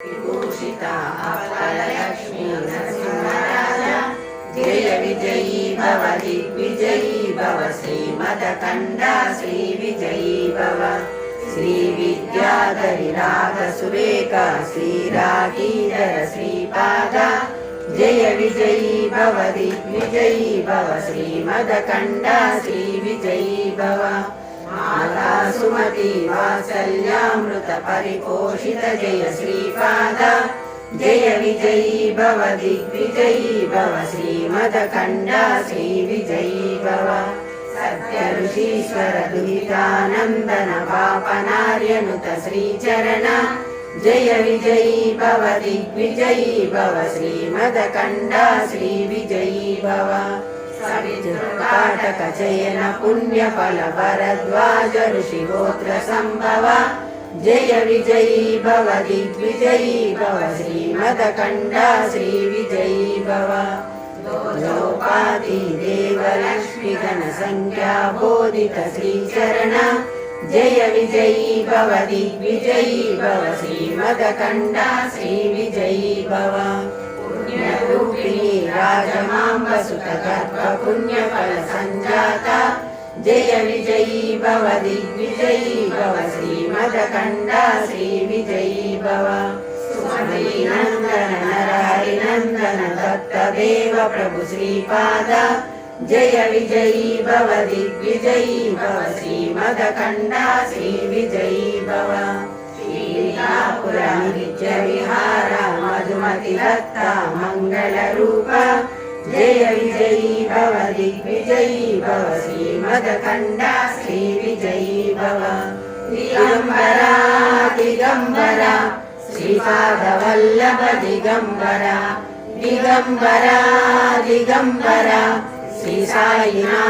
विभूषिता अफललक्ष्मी नरसिंहराजा जय विजयी भव दिग्विजयी भव श्रीमदकण्डा श्रीविजयी भव श्रीविद्याधरि रागसुरेखा श्रीरागीधर श्रीपादा जय विजयी भव दिग्विजयी भव श्रीमदकण्डा श्रीविजयी भव माता सुमति वात्सल्यामृत परिपोषित जय श्रीपाद जय विजयी भव दिग्विजयी भव श्रीमदकण्डा श्रीविजयी भव सत्यऋषीश्वर दुहितानन्दन पापनार्यनुत श्रीचरण जय विजयी भव दिग्विजयी भव श्रीमदकण्डा श्रीविजयी भव सवितृकाटक चयन पुण्यफल भरद्वाज ऋषिगोत्र संभव जय विजयी भव दिग्विजयी भव श्रीमदकण्डा श्रीविजयी भव लोपाति देवलक्ष्मी गण संख्या बोधित श्रीचरण जय विजयी भव दिग्विजयी भव श्रीमदकण्डा श्रीविजयी भव पुण्यरूपिणी राजमाम्बसुत गर्भ पुण्यफल संजाता जय विजयी भव दिग्विजयी भव श्रीमदकण्डा श्रीविजयी भव सुमतीनन्दन नरहरिनन्दन दत्तदेव प्रभु श्रीपाद जय विजयी भव दिग्विजयी भव श्रीमदकण्डा श्रीविजयी भव नित्य विहार मधुमति दत्ता मंगल रूप जय विजयी भव दिग्विजयी भव श्रीमदकण्डा श्रीविजयी भव दिगंबरा दिगंबरा श्रीपाद वल्लभ दिगंबरा दिगंबरा दिगंबरा श्री साईनाथ